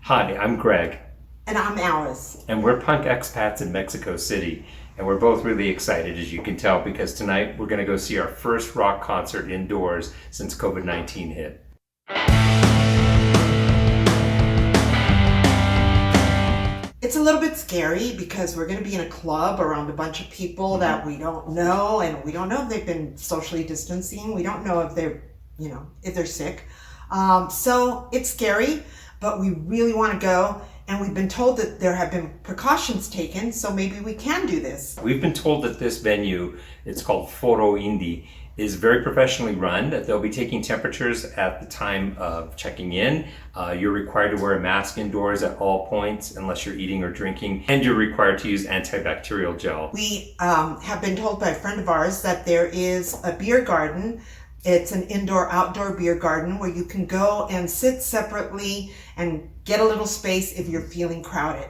Hi, I'm Greg. And I'm Alice. And we're punk expats in Mexico City. And we're both really excited, as you can tell, because tonight we're going to go see our first rock concert indoors since COVID-19 hit. It's a little bit scary because we're going to be in a club around a bunch of people that we don't know, and we don't know if they've been socially distancing. We don't know if they're, if they're sick. So it's scary, but we really want to go. And we've been told that there have been precautions taken, so maybe we can do this. We've been told that this venue, it's called Foro Indie, is very professionally run, that they'll be taking temperatures at the time of checking in. You're required to wear a mask indoors at all points unless you're eating or drinking, and you're required to use antibacterial gel. We have been told by a friend of ours that there is a beer garden. It's an indoor-outdoor beer garden where you can go and sit separately and get a little space if you're feeling crowded.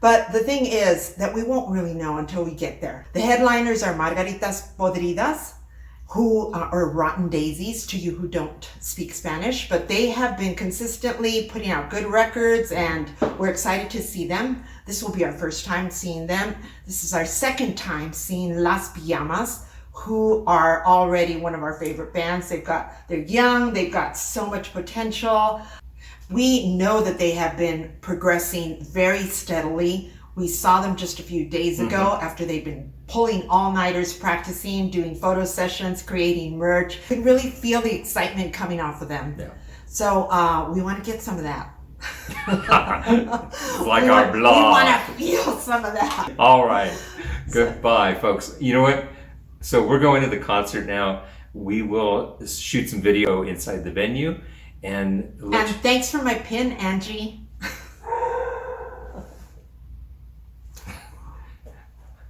But the thing is that we won't really know until we get there. The headliners are Margaritas, Podridas, who are rotten daisies to you who don't speak Spanish, but they have been consistently putting out good records and we're excited to see them. This will be our first time seeing them. This is our second time seeing Las Pijamas, who are already one of our favorite bands. They're young, they've got so much potential. We know that they have been progressing very steadily. We saw them just a few days ago after they've been pulling all-nighters, practicing, doing photo sessions, creating merch. You can really feel the excitement coming off of them. Yeah. So we want to get some of that. Like our blog. We want to feel some of that. All right. Goodbye, folks. You know what? So we're going to the concert now. We will shoot some video inside the venue. And thanks for my pin, Angie.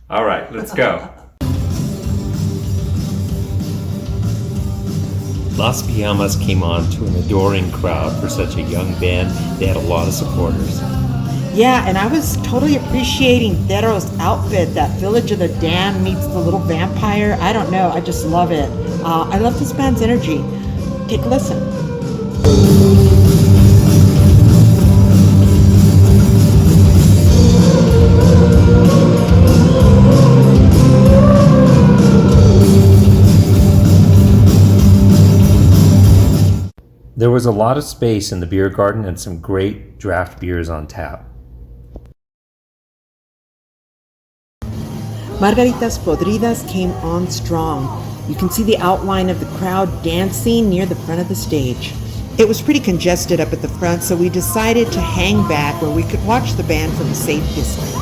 All right, let's go. Las Pijamas came on to an adoring crowd for such a young band. They had a lot of supporters. Yeah, and I was totally appreciating Dero's outfit, that Village of the Damned meets the little vampire. I don't know, I just love it. I love this band's energy. Take a listen. There was a lot of space in the beer garden and some great draft beers on tap. Margaritas Podridas came on strong. You can see the outline of the crowd dancing near the front of the stage. It was pretty congested up at the front, so we decided to hang back where we could watch the band from a safe distance.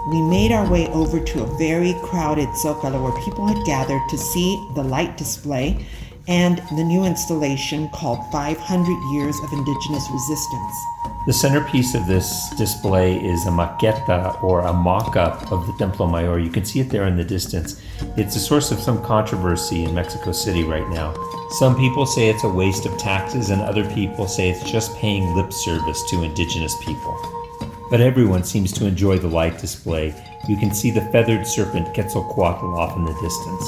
We made our way over to a very crowded Zócalo where people had gathered to see the light display and the new installation called 500 Years of Indigenous Resistance. The centerpiece of this display is a maqueta, or a mock-up of the Templo Mayor. You can see it there in the distance. It's a source of some controversy in Mexico City right now. Some people say it's a waste of taxes, and other people say it's just paying lip service to indigenous people. But everyone seems to enjoy the light display. You can see the feathered serpent Quetzalcoatl off in the distance.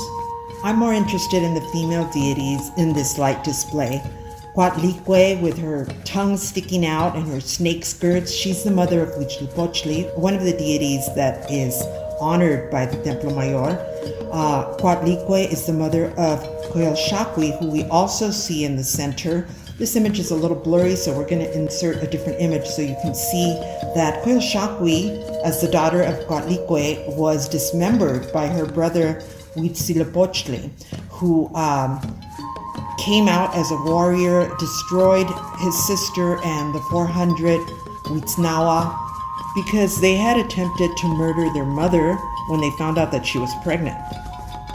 I'm more interested in the female deities in this light display. Coatlicue, with her tongue sticking out and her snake skirts, she's the mother of Huitzilopochtli, one of the deities that is honored by the Templo Mayor. Coatlicue is the mother of Coyolxauhqui, who we also see in the center. This image is a little blurry, so we're going to insert a different image so you can see that Coyolxauhqui, as the daughter of Coatlicue, was dismembered by her brother Huitzilopochtli, who came out as a warrior, destroyed his sister and the 400 Huitznawa because they had attempted to murder their mother when they found out that she was pregnant.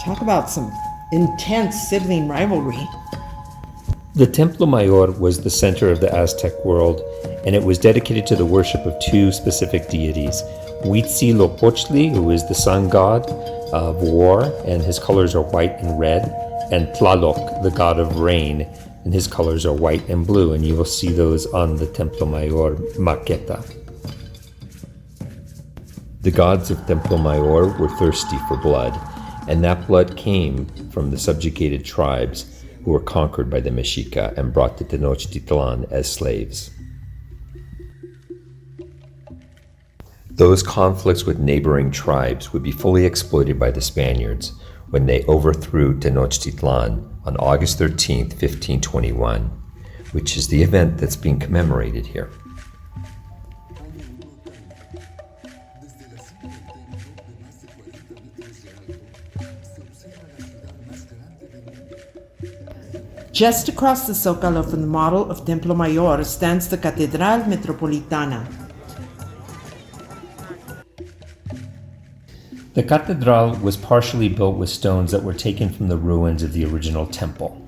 Talk about some intense sibling rivalry. The Templo Mayor was the center of the Aztec world, and it was dedicated to the worship of two specific deities. Huitzilopochtli, who is the sun god of war, and his colors are white and red, and Tlaloc, the god of rain, and his colors are white and blue, and you will see those on the Templo Mayor maqueta. The gods of Templo Mayor were thirsty for blood, and that blood came from the subjugated tribes who were conquered by the Mexica and brought to Tenochtitlan as slaves. Those conflicts with neighboring tribes would be fully exploited by the Spaniards when they overthrew Tenochtitlan on August 13, 1521, which is the event that's being commemorated here. Just across the Zócalo from the model of Templo Mayor stands the Catedral Metropolitana. The cathedral was partially built with stones that were taken from the ruins of the original temple.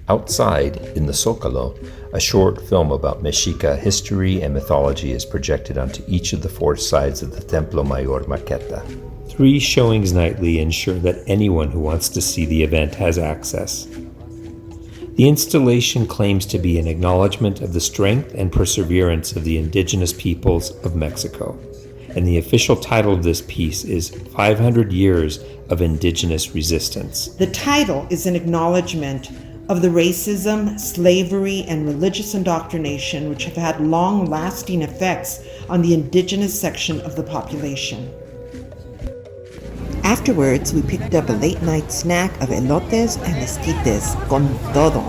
Outside, in the Zócalo, a short film about Mexica history and mythology is projected onto each of the four sides of the Templo Mayor maqueta. 3 showings nightly ensure that anyone who wants to see the event has access. The installation claims to be an acknowledgement of the strength and perseverance of the indigenous peoples of Mexico, and the official title of this piece is 500 Years of Indigenous Resistance. The title is an acknowledgement of the racism, slavery, and religious indoctrination which have had long-lasting effects on the indigenous section of the population. Afterwards, we picked up a late-night snack of elotes and esquites con todo.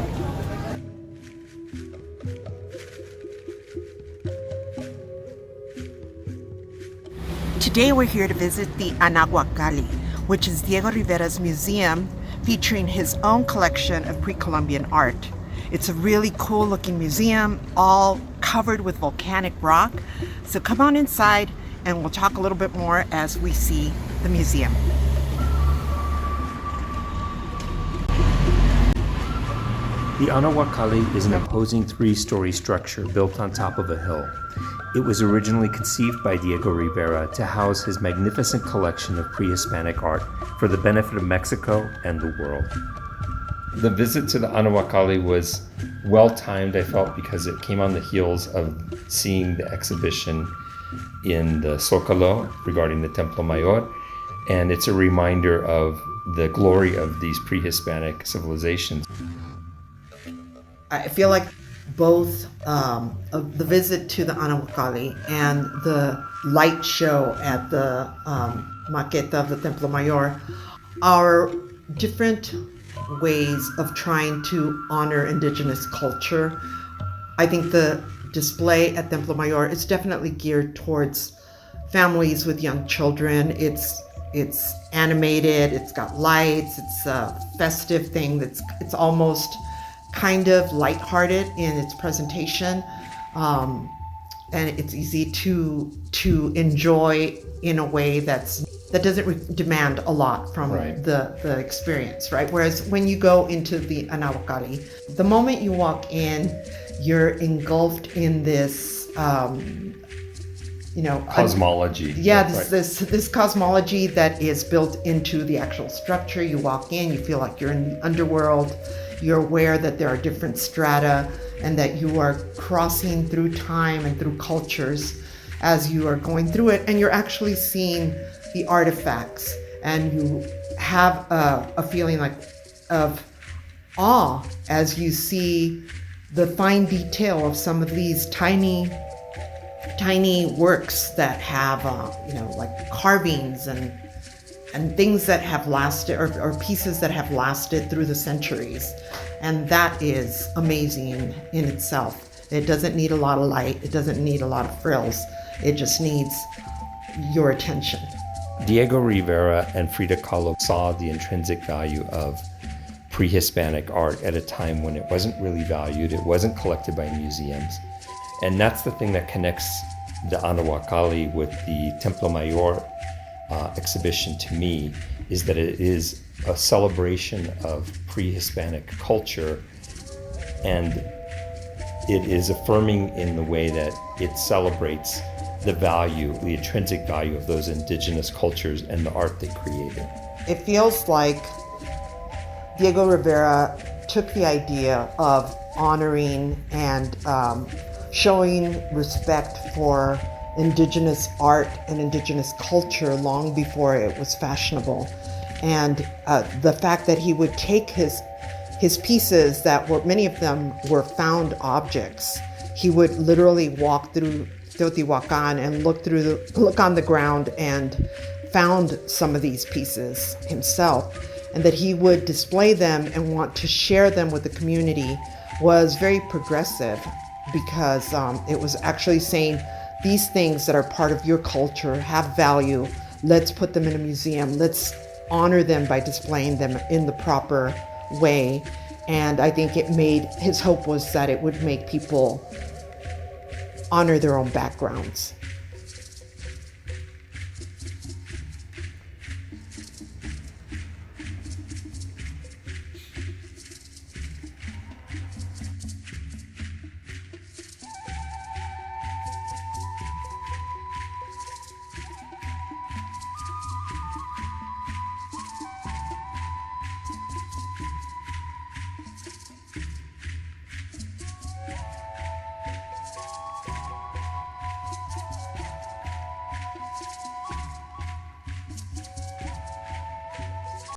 Today we're here to visit the Anahuacalli, which is Diego Rivera's museum featuring his own collection of pre-Columbian art. It's a really cool-looking museum, all covered with volcanic rock. So come on inside and we'll talk a little bit more as we see the museum. The Anahuacalli is an imposing 3-story structure built on top of a hill. It was originally conceived by Diego Rivera to house his magnificent collection of pre-Hispanic art for the benefit of Mexico and the world. The visit to the Anahuacalli was well-timed, I felt, because it came on the heels of seeing the exhibition in the Zócalo regarding the Templo Mayor, and it's a reminder of the glory of these pre-Hispanic civilizations. I feel like both the visit to the Anahuacalli and the light show at the maqueta of the Templo Mayor are different ways of trying to honor indigenous culture. I think the display at Templo Mayor is definitely geared towards families with young children. It's animated, it's got lights, it's a festive thing it's almost kind of lighthearted in its presentation, and it's easy to enjoy in a way that doesn't demand a lot from the experience, right? Whereas when you go into the Anahuacalli, the moment you walk in, you're engulfed in this cosmology. This cosmology that is built into the actual structure. You walk in, you feel like you're in the underworld. You're aware that there are different strata and that you are crossing through time and through cultures as you are going through it, and you're actually seeing the artifacts, and you have a feeling of awe as you see the fine detail of some of these tiny works that have like carvings and things that have lasted, or pieces that have lasted through the centuries. And that is amazing in itself. It doesn't need a lot of light. It doesn't need a lot of frills. It just needs your attention. Diego Rivera and Frida Kahlo saw the intrinsic value of pre-Hispanic art at a time when it wasn't really valued. It wasn't collected by museums. And that's the thing that connects the Anahuacalli with the Templo Mayor exhibition to me, is that it is a celebration of pre-Hispanic culture, and it is affirming in the way that it celebrates the intrinsic value of those indigenous cultures and the art they created. It feels like Diego Rivera took the idea of honoring and showing respect for indigenous art and indigenous culture long before it was fashionable. And the fact that he would take his pieces that were, many of them were found objects. He would literally walk through Teotihuacan and look on the ground and found some of these pieces himself, and that he would display them and want to share them with the community was very progressive, because it was actually saying these things that are part of your culture have value. Let's put them in a museum. Let's honor them by displaying them in the proper way. And I think his hope was that it would make people honor their own backgrounds.